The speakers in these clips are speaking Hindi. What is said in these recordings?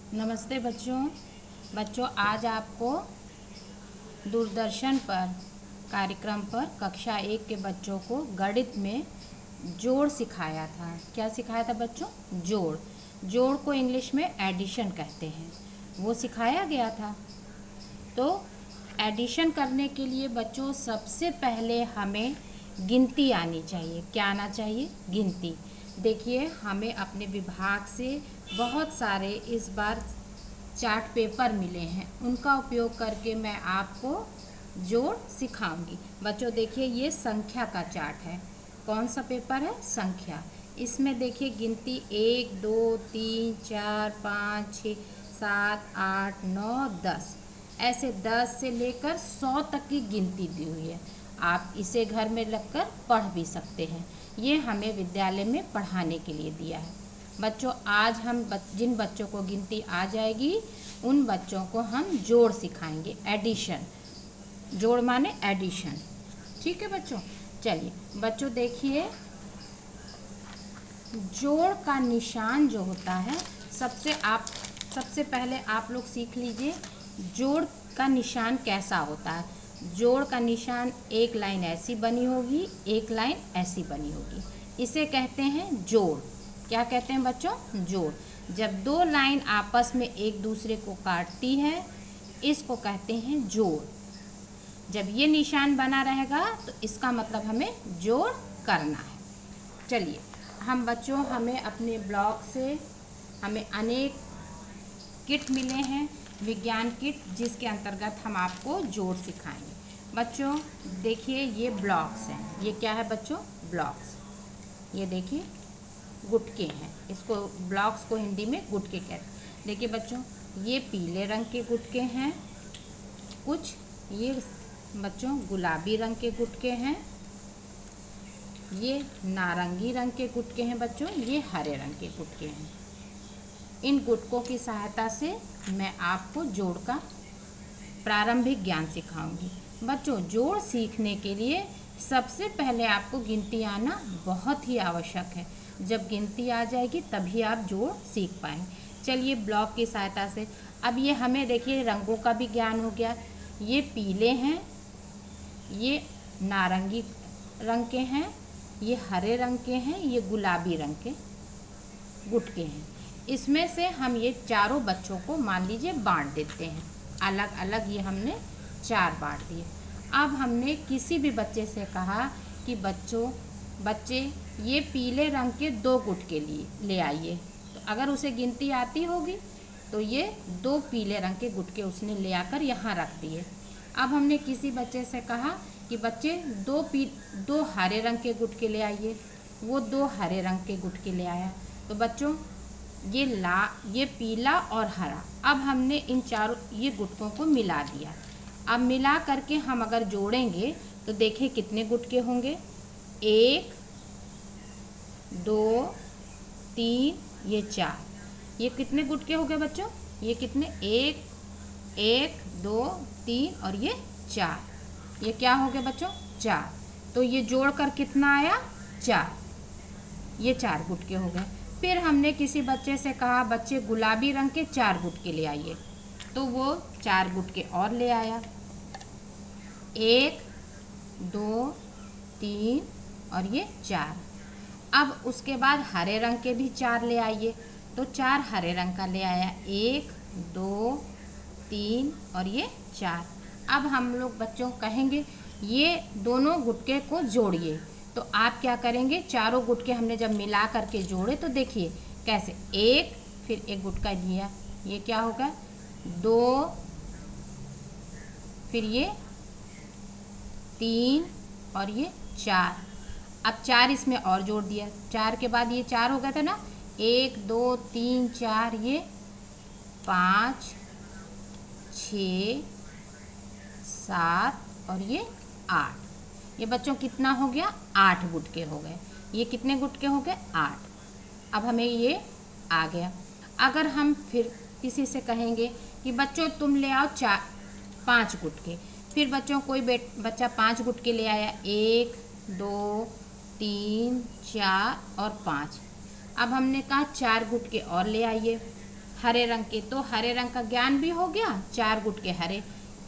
नमस्ते बच्चों। आज आपको दूरदर्शन पर कार्यक्रम पर कक्षा 1 के बच्चों को गणित में जोड़ सिखाया था। क्या सिखाया था बच्चों? जोड़ को इंग्लिश में एडिशन कहते हैं, वो सिखाया गया था। तो एडिशन करने के लिए बच्चों सबसे पहले हमें गिनती आनी चाहिए। क्या आना चाहिए? गिनती। देखिए, हमें अपने विभाग से बहुत सारे इस बार चार्ट पेपर मिले हैं, उनका उपयोग करके मैं आपको जोड़ सिखाऊंगी। बच्चों देखिए, ये संख्या का चार्ट है। कौन सा पेपर है? संख्या। इसमें देखिए गिनती 1 2 3 4 5 6 7 8 9 10, ऐसे 10 से लेकर 100 तक की गिनती दी हुई है। आप इसे घर में रखकर पढ़ भी सकते हैं। ये हमें विद्यालय में पढ़ाने के लिए दिया है। बच्चों, आज हम जिन बच्चों को गिनती आ जाएगी उन बच्चों को हम जोड़ सिखाएंगे। एडिशन, जोड़ माने एडिशन। ठीक है बच्चों। चलिए बच्चों देखिए, जोड़ का निशान जो होता है, सबसे पहले आप लोग सीख लीजिए जोड़ का निशान कैसा होता है। जोड़ का निशान एक लाइन ऐसी बनी होगी, एक लाइन ऐसी बनी होगी, इसे कहते हैं जोड़। क्या कहते हैं बच्चों? जोड़। जब दो लाइन आपस में एक दूसरे को काटती है, इसको कहते हैं जोड़। जब ये निशान बना रहेगा तो इसका मतलब हमें जोड़ करना है। चलिए हमें अपने ब्लॉग से हमें अनेक किट मिले हैं, विज्ञान किट, जिसके अंतर्गत हम आपको जोड़ सिखाएंगे। बच्चों देखिए, ये ब्लॉक्स हैं। ये क्या है बच्चों? ब्लॉक्स। ये देखिए गुटके हैं, इसको ब्लॉक्स को हिंदी में गुटके कहते हैं। देखिए बच्चों, ये पीले रंग के गुटके हैं, कुछ ये बच्चों गुलाबी रंग के गुटके हैं, ये नारंगी रंग के गुटके हैं बच्चों, ये हरे रंग के गुटके हैं। इन गुटकों की सहायता से मैं आपको जोड़ का प्रारंभिक ज्ञान सिखाऊंगी। बच्चों, जोड़ सीखने के लिए सबसे पहले आपको गिनती आना बहुत ही आवश्यक है। जब गिनती आ जाएगी तभी आप जोड़ सीख पाएंगे। चलिए ब्लॉक की सहायता से, अब ये हमें देखिए रंगों का भी ज्ञान हो गया। ये पीले हैं, ये नारंगी रंग के हैं, ये हरे रंग के हैं, ये गुलाबी रंग के गुटके हैं। इसमें से हम ये चारों बच्चों को मान लीजिए बांट देते हैं, अलग अलग ये हमने 4 बांट दिए। अब हमने किसी भी बच्चे से कहा कि बच्चे ये पीले रंग के 2 गुटके ले आइए, तो अगर उसे गिनती आती होगी तो ये 2 पीले रंग के गुटके उसने ले आकर यहाँ रख दिए। अब हमने किसी बच्चे से कहा कि बच्चे 2 हरे रंग के गुटके ले आइए, वो 2 हरे रंग के गुटके ले आया। तो बच्चों ये पीला और हरा, अब हमने इन चारों ये गुटकों को मिला दिया। अब मिला करके हम अगर जोड़ेंगे तो देखिए कितने गुटके होंगे। 1 2 3, ये 4, ये कितने गुटके हो गए बच्चों? ये कितने? 1 2 3 और ये 4, ये क्या हो गए बच्चों? 4। तो ये जोड़कर कितना आया? 4। ये 4 गुटके हो गए। फिर हमने किसी बच्चे से कहा बच्चे गुलाबी रंग के 4 गुटके ले आइए, तो वो 4 गुटके और ले आया। 1 2 3 और ये 4। अब उसके बाद हरे रंग के भी 4 ले आइए, तो 4 हरे रंग का ले आया। 1 2 3 और ये 4। अब हम लोग बच्चों कहेंगे ये दोनों गुटके को जोड़िए, तो आप क्या करेंगे? चारों गुटके हमने जब मिला करके जोड़े तो देखिए कैसे, 1 फिर एक गुटका लिया, ये क्या होगा? 2 फिर ये 3 और ये 4। अब 4 इसमें और जोड़ दिया, 4 के बाद ये 4 हो गया था ना, 1 2 3 4, ये 5 6 7 और ये 8। ये बच्चों कितना हो गया? 8 गुटके हो गए। ये कितने गुटके हो गए? 8। अब हमें ये आ गया। अगर हम फिर किसी से कहेंगे कि बच्चों तुम ले आओ 5 गुटके, फिर बच्चों कोई बच्चा 5 गुटके ले आया, 1 2 3 4 और 5। अब हमने कहा 4 गुटके और ले आइए, हरे रंग के, तो हरे रंग का ज्ञान भी हो गया, 4 गुटके हरे,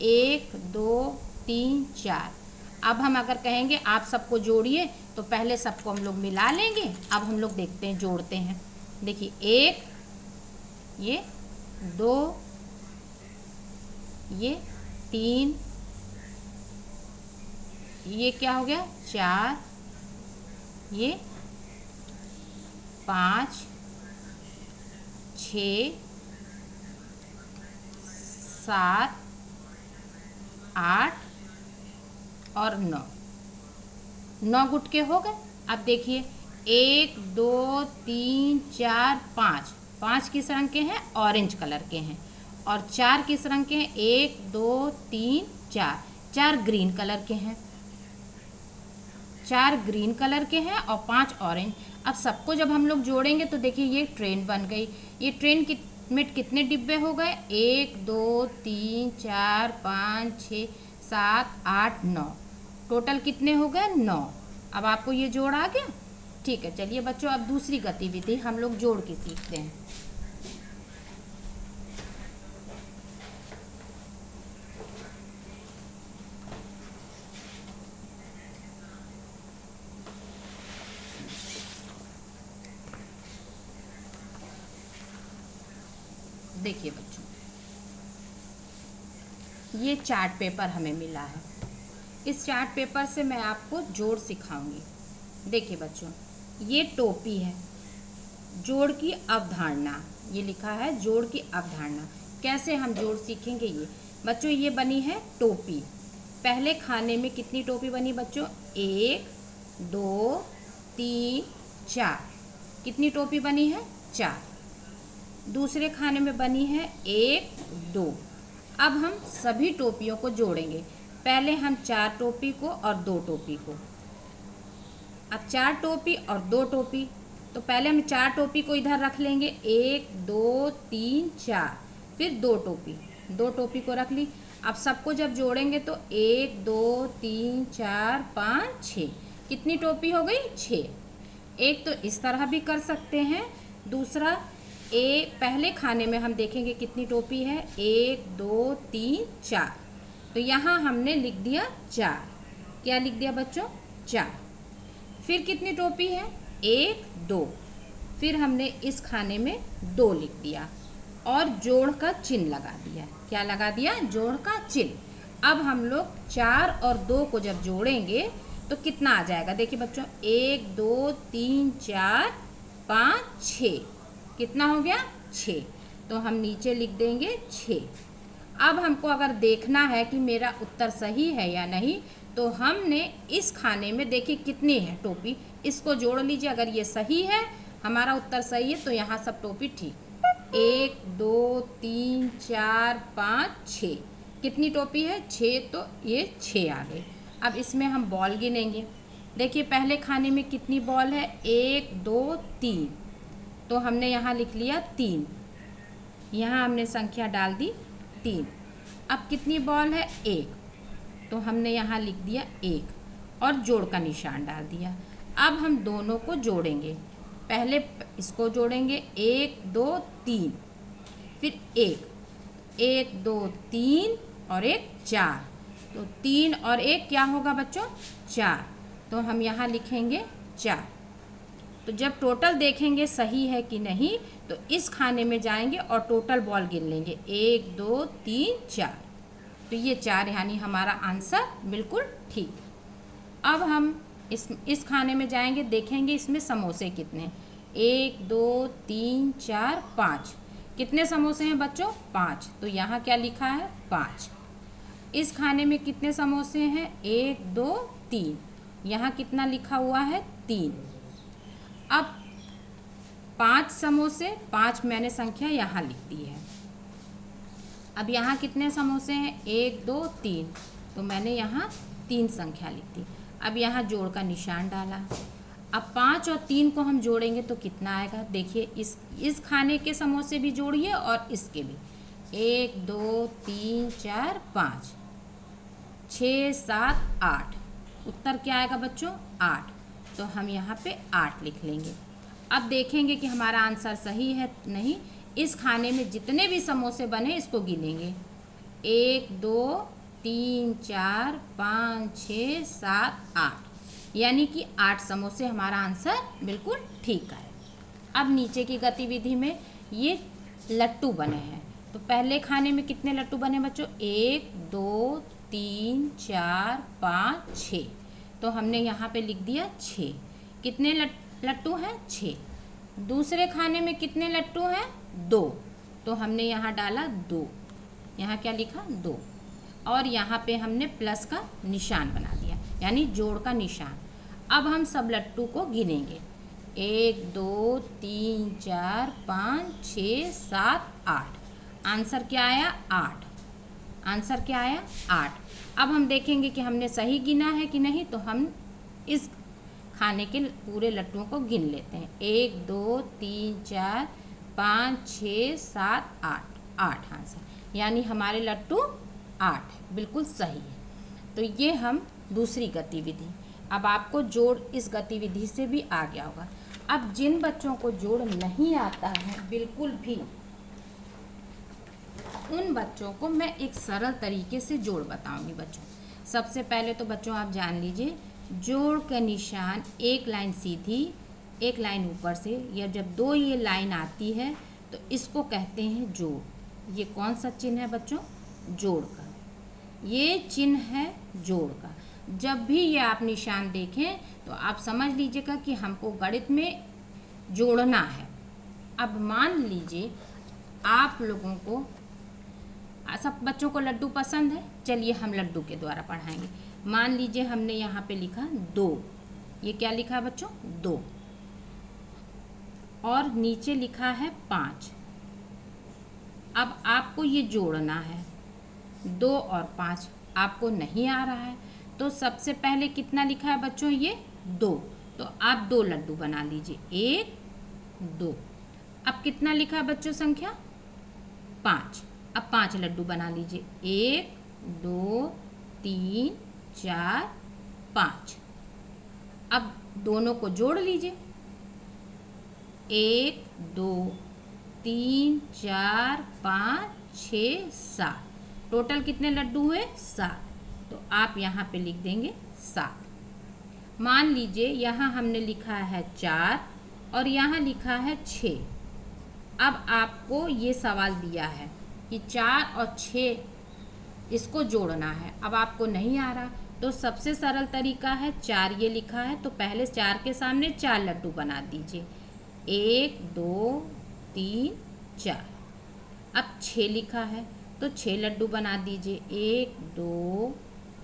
1 2 3 4। अब हम अगर कहेंगे आप सबको जोड़िए तो पहले सबको हम लोग मिला लेंगे। अब हम लोग देखते हैं, जोड़ते हैं। देखिए 1, ये 2, ये 3, ये क्या हो गया 4, ये 5 6 7 8 और 9 गुटके हो गए। अब देखिए 1 2 3 4 5, 5 किस रंग के हैं, ऑरेंज कलर के हैं, और 4 किस रंग के हैं, 1 2 3 4, 4 ग्रीन कलर के हैं, 4 ग्रीन कलर के हैं और 5 ऑरेंज। अब सबको जब हम लोग जोड़ेंगे तो देखिए ये ट्रेन बन गई। ये ट्रेन में कितने डिब्बे हो गए, 1 2 3 4 5 6 7 8 9, टोटल कितने हो गए 9। अब आपको ये जोड़ आ गया। ठीक है, चलिए बच्चों अब दूसरी गतिविधि हम लोग जोड़ के सीखते हैं। देखिए बच्चों, ये चार्ट पेपर हमें मिला है। इस चार्ट पेपर से मैं आपको जोड़ सिखाऊंगी। देखिए बच्चों, ये टोपी है, जोड़ की अवधारणा, ये लिखा है जोड़ की अवधारणा। कैसे हम जोड़ सीखेंगे ये बच्चों, ये बनी है टोपी। पहले खाने में कितनी टोपी बनी बच्चों, 1 2 3 4, कितनी टोपी बनी है 4। दूसरे खाने में बनी है 1 2। अब हम सभी टोपियों को जोड़ेंगे। पहले हम 4 टोपी को और 2 टोपी को। अब 4 टोपी और 2 टोपी, तो पहले हम 4 टोपी को इधर रख लेंगे, 1 2 3 4, फिर 2 टोपी, 2 टोपी को रख ली। अब सबको जब जोड़ेंगे तो 1 2 3 4 5 6, कितनी टोपी हो गई 6। एक तो इस तरह भी कर सकते हैं, दूसरा पहले खाने में हम देखेंगे कितनी टोपी है, 1 2 3 4, तो यहाँ हमने लिख दिया 4। क्या लिख दिया बच्चों 4। फिर कितनी टोपी है 1 2, फिर हमने इस खाने में 2 लिख दिया और जोड़ का चिन्ह लगा दिया। क्या लगा दिया, जोड़ का चिन्ह। अब हम लोग 4 और 2 को जब जोड़ेंगे तो कितना आ जाएगा, देखिए बच्चों 1 2 3 4 5 6, कितना हो गया 6, तो हम नीचे लिख देंगे 6। अब हमको अगर देखना है कि मेरा उत्तर सही है या नहीं, तो हमने इस खाने में देखिए कितनी है टोपी, इसको जोड़ लीजिए। अगर ये सही है, हमारा उत्तर सही है, तो यहाँ सब टोपी ठीक। 1 2 3 4 5 6, कितनी टोपी है 6, तो ये 6 आ गई। अब इसमें हम बॉल गिनेंगे। देखिए पहले खाने में कितनी बॉल है, 1 2 3, तो हमने यहाँ लिख लिया 3, यहाँ हमने संख्या डाल दी 3। अब कितनी बॉल है 1, तो हमने यहाँ लिख दिया 1 और जोड़ का निशान डाल दिया। अब हम दोनों को जोड़ेंगे। पहले इसको जोड़ेंगे 1 2 3, फिर 1 2 3 और 1 4, तो 3 और 1 क्या होगा बच्चों 4, तो हम यहाँ लिखेंगे 4। तो जब टोटल देखेंगे सही है कि नहीं, तो इस खाने में जाएंगे और टोटल बॉल गिन लेंगे 1 2 3 4, तो ये 4 यानी हमारा आंसर बिल्कुल ठीक। अब हम इस खाने में जाएंगे, देखेंगे इसमें समोसे कितने, 1 2 3 4 5, कितने समोसे हैं बच्चों 5, तो यहाँ क्या लिखा है 5। इस खाने में कितने समोसे हैं 1 2 3, यहाँ कितना लिखा हुआ है 3। अब 5 समोसे, 5 मैंने संख्या यहाँ लिख दी है। अब यहाँ कितने समोसे हैं 1 2 3, तो मैंने यहाँ 3 संख्या लिख दी। अब यहाँ जोड़ का निशान डाला। अब 5 और 3 को हम जोड़ेंगे तो कितना आएगा, देखिए इस खाने के समोसे भी जोड़िए और इसके भी, 1 2 3 4 5 6 7 8, उत्तर क्या आएगा बच्चों 8, तो हम यहाँ पे 8 लिख लेंगे। अब देखेंगे कि हमारा आंसर सही है नहीं, इस खाने में जितने भी समोसे बने इसको गिनेंगे। 1 2 3 4 5 6 7 8, यानी कि 8 समोसे हमारा आंसर बिल्कुल ठीक है। अब नीचे की गतिविधि में ये लट्टू बने हैं, तो पहले खाने में कितने लट्टू बने बच्चों? 1 2 3 4 5 6, तो हमने यहाँ पे लिख दिया 6। कितने लट्टू हैं? 6। दूसरे खाने में कितने लट्टू हैं? 2, तो हमने यहाँ डाला 2। यहाँ क्या लिखा? 2। और यहाँ पे हमने प्लस का निशान बना दिया, यानी जोड़ का निशान। अब हम सब लट्टू को गिनेंगे। 1 2 3 4 5 6 7 8। आंसर क्या आया? 8। आंसर क्या आया? 8। अब हम देखेंगे कि हमने सही गिना है कि नहीं, तो हम इस खाने के पूरे लट्टुओं को गिन लेते हैं। 1 2 3 4 5 6 7 8। 8 आंसर, यानी हमारे लट्टू 8 बिल्कुल सही है। तो ये हम दूसरी गतिविधि। अब आपको जोड़ इस गतिविधि से भी आ गया होगा। अब जिन बच्चों को जोड़ नहीं आता है बिल्कुल भी, उन बच्चों को मैं एक सरल तरीके से जोड़ बताऊंगी बच्चों। सबसे पहले तो बच्चों आप जान लीजिए, जोड़ का निशान एक लाइन सीधी, एक लाइन ऊपर से, या जब 2 ये लाइन आती है तो इसको कहते हैं जोड़। ये कौन सा चिन्ह है बच्चों? जोड़ का। ये चिन्ह है जोड़ का। जब भी ये आप निशान देखें तो आप समझ लीजिएगा कि हमको गणित में जोड़ना है। अब मान लीजिए आप लोगों को, सब बच्चों को लड्डू पसंद है, चलिए हम लड्डू के द्वारा पढ़ाएंगे। मान लीजिए हमने यहाँ पे लिखा 2, ये क्या लिखा है बच्चों? 2, और नीचे लिखा है 5। अब आपको ये जोड़ना है, 2 और 5 आपको नहीं आ रहा है, तो सबसे पहले कितना लिखा है बच्चों? ये 2, तो आप 2 लड्डू बना लीजिए। 1 2। अब कितना लिखा है बच्चों संख्या? 5। अब 5 लड्डू बना लीजिए। 1 2 3 4 5। अब दोनों को जोड़ लीजिए। 1 2 3 4 5 6 7। टोटल कितने लड्डू हुए? 7। तो आप यहाँ पे लिख देंगे 7। मान लीजिए यहाँ हमने लिखा है 4 और यहाँ लिखा है 6। अब आपको ये सवाल दिया है कि 4 और 6 इसको जोड़ना है। अब आपको नहीं आ रहा, तो सबसे सरल तरीका है, 4 ये लिखा है तो पहले 4 के सामने 4 लड्डू बना दीजिए। 1 2 3 4। अब 6 लिखा है तो 6 लड्डू बना दीजिए। 1 2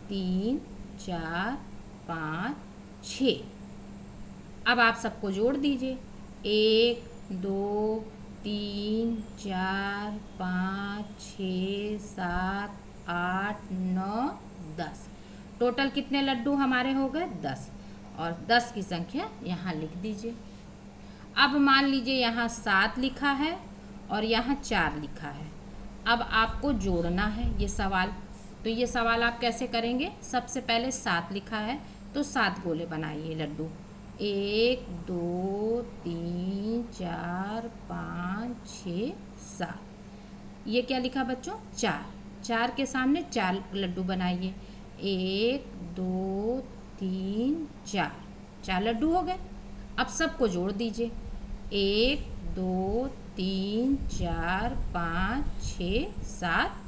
3 4 5 6। अब आप सबको जोड़ दीजिए। 1 2 3 4 5 6 7 8 9 10। टोटल कितने लड्डू हमारे हो गए? 10। और 10 की संख्या यहाँ लिख दीजिए। अब मान लीजिए यहाँ 7 लिखा है और यहाँ 4 लिखा है। अब आपको जोड़ना है ये सवाल। तो ये सवाल आप कैसे करेंगे? सबसे पहले 7 लिखा है तो 7 गोले बनाइए लड्डू। 1 2 3 4 5 6 7। ये क्या लिखा बच्चों? 4। 4 के सामने 4 लड्डू बनाइए। 1 2 3 4। 4 लड्डू हो गए। अब सबको जोड़ दीजिए। 1 2 3 4 5 6 7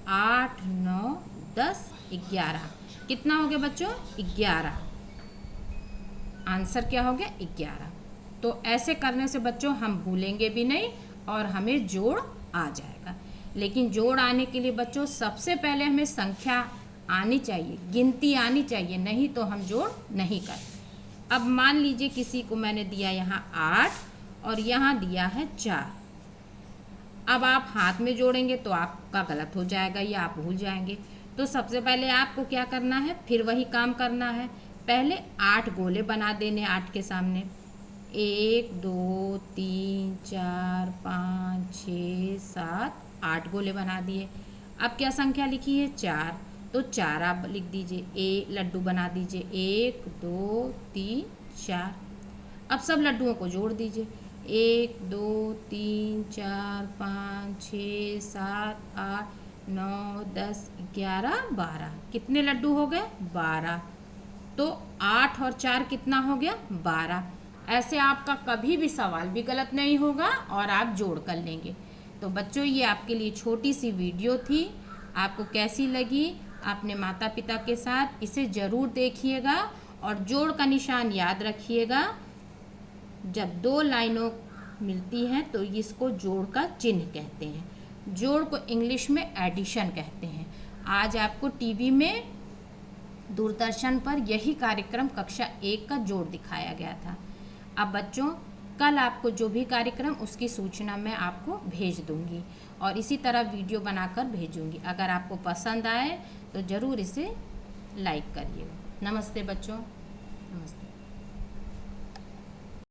8 9 10 11। कितना हो गया बच्चों? 11। आंसर क्या हो गया? 11। तो ऐसे करने से बच्चों हम भूलेंगे भी नहीं और हमें जोड़ आ जाएगा। लेकिन जोड़ आने के लिए बच्चों सबसे पहले हमें संख्या आनी चाहिए, गिनती आनी चाहिए, नहीं तो हम जोड़ नहीं कर। अब मान लीजिए किसी को मैंने दिया यहाँ 8 और यहाँ दिया है 4। अब आप हाथ में जोड़ेंगे तो आपका गलत हो जाएगा या आप भूल जाएंगे। तो सबसे पहले आपको क्या करना है? फिर वही काम करना है। पहले 8 गोले बना देने 8 के सामने। 1 2 3 4 5 6 7 8 गोले बना दिए। अब क्या संख्या लिखी है? 4, तो 4 आप लिख दीजिए। लड्डू बना दीजिए। 1 2 3 4। अब सब लड्डुओं को जोड़ दीजिए। 1 2 3 4 5 6 7 8 9 10 11 12। कितने लड्डू हो गए? 12। तो 8 और 4 कितना हो गया? 12। ऐसे आपका कभी भी सवाल भी गलत नहीं होगा और आप जोड़ कर लेंगे। तो बच्चों, ये आपके लिए छोटी सी वीडियो थी। आपको कैसी लगी? अपने माता पिता के साथ इसे ज़रूर देखिएगा और जोड़ का निशान याद रखिएगा। जब 2 लाइनों मिलती हैं तो इसको जोड़ का चिन्ह कहते हैं। जोड़ को इंग्लिश में एडिशन कहते हैं। आज आपको टीवी में, दूरदर्शन पर यही कार्यक्रम कक्षा 1 का जोड़ दिखाया गया था। अब बच्चों, कल आपको जो भी कार्यक्रम, उसकी सूचना मैं आपको भेज दूंगी और इसी तरह वीडियो बनाकर भेजूंगी। अगर आपको पसंद आए तो ज़रूर इसे लाइक करिएगा। नमस्ते बच्चों, नमस्ते।